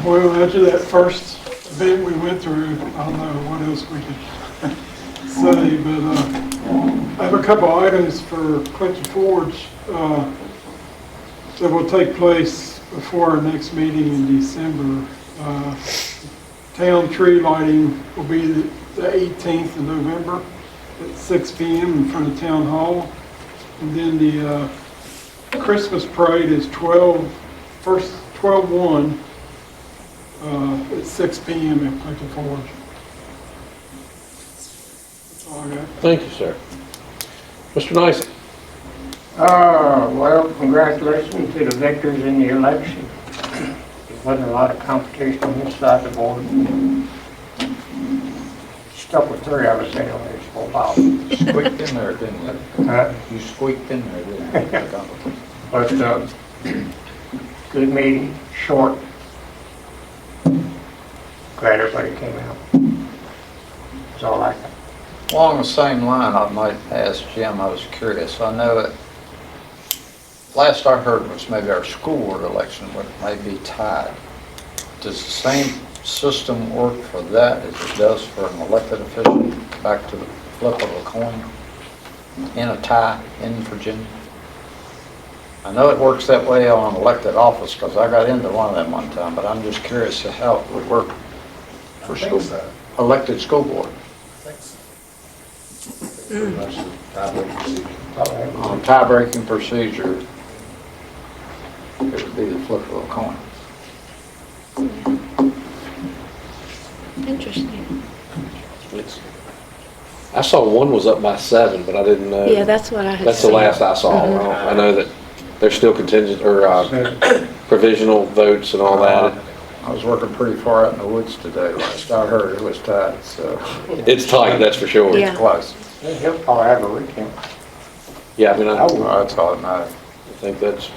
Well, after that first event we went through, I don't know what else we could say, but I have a couple items for Clinton Forge that will take place before our next meeting in December. Town tree lighting will be the 18th of November at 6 p.m. in front of Town Hall. And then the Christmas parade is 12/1 at 6 p.m. at Clinton Forge. That's all I got. Thank you, sir. Mr. Nice. Well, congratulations to the victors in the election. There wasn't a lot of competition on this side of the board. Stuck with 3 of us anyways for a while. Squeaked in there, didn't you? You squeaked in there, didn't you? But good meeting, short. Glad everybody came out. That's all I got. Along the same line, I might ask Jim, I was curious. I know it, last I heard was maybe our school board election, but it may be tied. Does the same system work for that as it does for an elected official? Back to the flip of a coin in a tie in Virginia? I know it works that way on an elected office because I got into one of them one time, but I'm just curious how it would work for school, elected school board. On tie-breaking procedure, it would be the flip of a coin. Interesting. I saw one was up by 7, but I didn't know. Yeah, that's what I had That's the seen. last I saw. I know that there's still contingent or provisional votes and all that. I was working pretty far out in the woods today. Last I heard, it was tied, so It's tight, that's for sure. Yeah. close. He'll probably have a recount. Yeah, I mean, I Well, that's all that matters. think that's,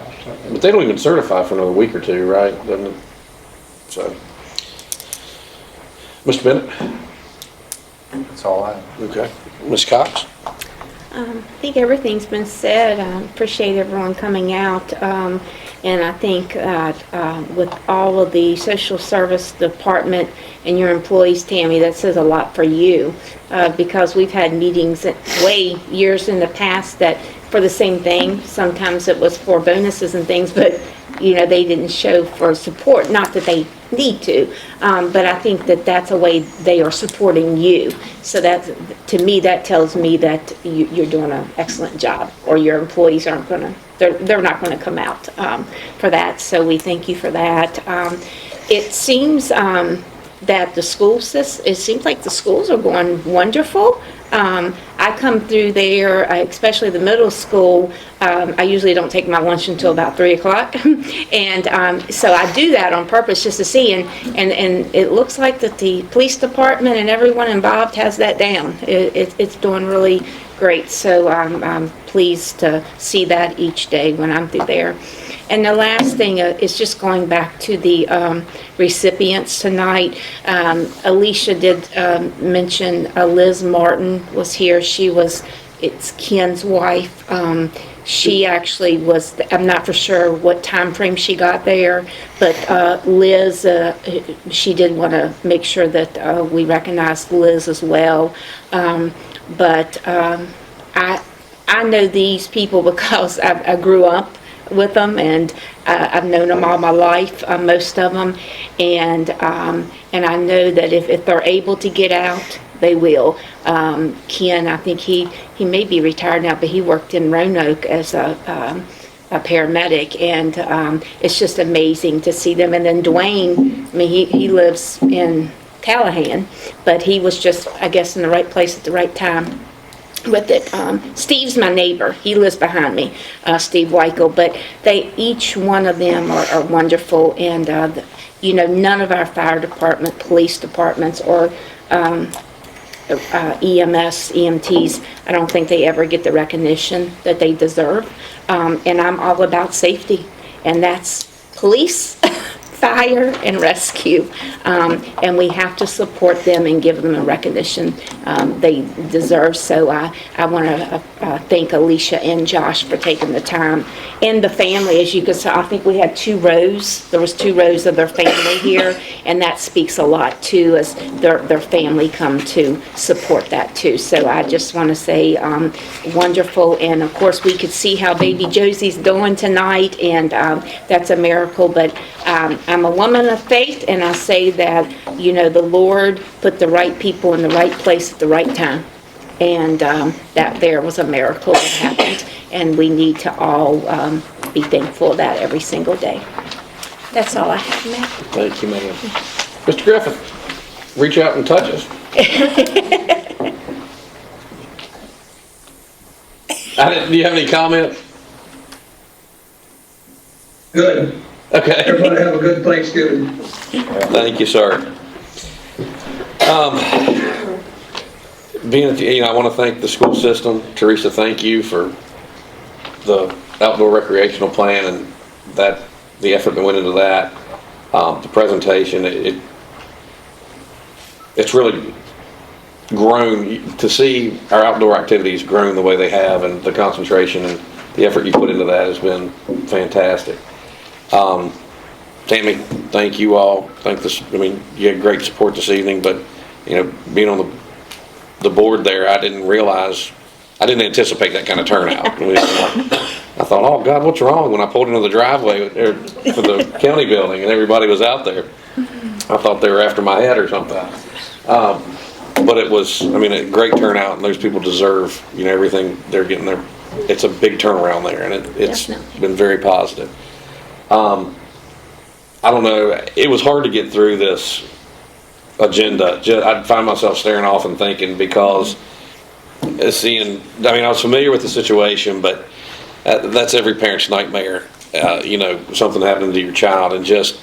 but they don't even certify for another week or two, right? Doesn't it? So, Mr. Bennett? That's all I have. Okay. Ms. Cox? I think everything's been said. I appreciate everyone coming out. And I think with all of the social service department and your employees, Tammy, that says a lot for you. Because we've had meetings years in the past that for the same thing. Sometimes it was for bonuses and things, but they didn't show for support. Not that they need to, but I think that that's a way they are supporting you. So that, to me, that tells me that you're doing an excellent job, or your employees aren't going to, they're not going to come out for that. So we thank you for that. It seems that the school system, it seems like the schools are going wonderful. I come through there, especially the middle school. I usually don't take my lunch until about 3 o'clock. And so I do that on purpose just to see. And it looks like that the police department and everyone involved has that down. It's doing really great. So I'm pleased to see that each day when I'm through there. And the last thing is just going back to the recipients tonight. Alicia did mention Liz Martin was here. It's Ken's wife. She actually was, I'm not for sure what time frame she got there, but Liz, she did want to make sure that we recognized Liz as well. But I know these people because I grew up with them, and I've known them all my life, most of them, and I know that if they're able to get out, they will. Ken, I think he may be retired now, but he worked in Roanoke as a paramedic, and it's just amazing to see them. And then Dwayne, I mean, he lives in Callahan, but he was just, I guess, in the right place at the right time with it. Steve's my neighbor. He lives behind me, Steve Weichel, but each one of them are wonderful, and none of our fire department, police departments, or EMS, EMTs, I don't think they ever get the recognition that they deserve. And I'm all about safety, and that's police, fire and rescue. And we have to support them and give them a recognition they deserve. So I want to thank Alicia and Josh for taking the time. And the family, as you can see, I think we had 2 rows. There was 2 rows of their family here, and that speaks a lot too, as their family come to support that too. So I just want to say wonderful. And of course, we could see how baby Josie's doing tonight, and that's a miracle. But I'm a woman of faith, and I say that, the Lord put the right people in the right place at the right time. And that there was a miracle that happened, and we need to all be thankful of that every single day. That's all I have, Matt. Thank you, ma'am. Mr. Griffin, reach out and touch us. Do you have any comment? Good. Okay. Everybody have a good Thanksgiving. Thank you, sir. I want to thank the school system. Teresa, thank you for the outdoor recreational plan and the effort that went into that. The presentation, it's really grown. To see our outdoor activities grown the way they have, and the concentration and the effort you put into that has been fantastic. Tammy, thank you all. You had great support this evening, but being on the board there, I didn't anticipate that kind of turnout. I thought, oh God, what's wrong? When I pulled into the driveway for the county building and everybody was out there, I thought they were after my head or something. But it was, a great turnout, and those people deserve, everything they're getting there. It's a big turnaround there, and it's been very positive. I don't know, it was hard to get through this agenda. I'd find myself staring off and thinking, because I was familiar with the situation, but that's every parent's nightmare. Something happening to your child, and just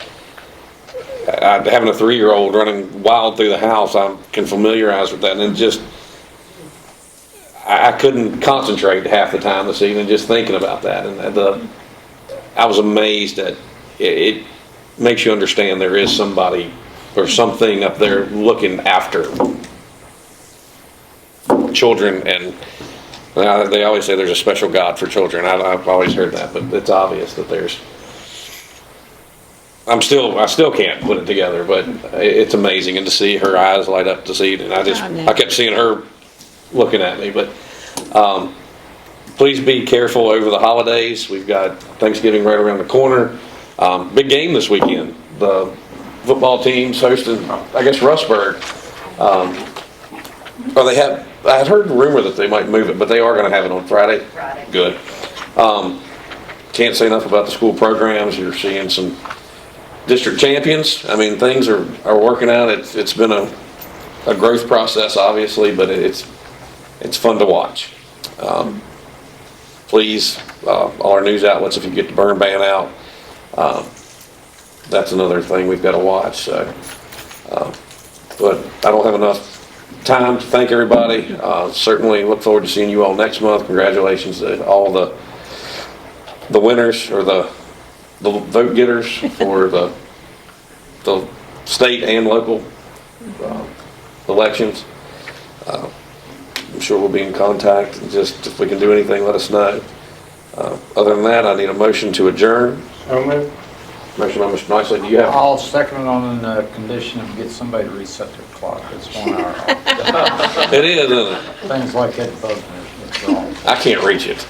having a 3-year-old running wild through the house, I can familiarize with that, and just I couldn't concentrate half the time this evening just thinking about that, and I was amazed that it makes you understand there is somebody or something up there looking after children, and they always say there's a special God for children. I've always heard that, but it's obvious that I still can't put it together, but it's amazing, and to see her eyes light up this evening, I kept seeing her looking at me. But please be careful over the holidays. We've got Thanksgiving right around the corner. Big game this weekend. The football team's hosting, I guess, Rustburg. I had heard a rumor that they might move it, but they are going to have it on Friday. Good. Can't say enough about the school programs. You're seeing some district champions. Things are working out. It's been a growth process, obviously, but it's fun to watch. Please, all our news outlets, if you get the burn ban out, that's another thing we've got to watch. So, but I don't have enough time to thank everybody. Certainly look forward to seeing you all next month. Congratulations to all the winners, or the vote getters for the state and local elections. I'm sure we'll be in contact, and just if we can do anything, let us know. Other than that, I need a motion to adjourn. So moved. Motion by Mr. Nicely. Do you have? I'll second it on the condition of get somebody to reset their clock. It's 1 hour off. It is, isn't it? Things like that bug me. I can't reach it.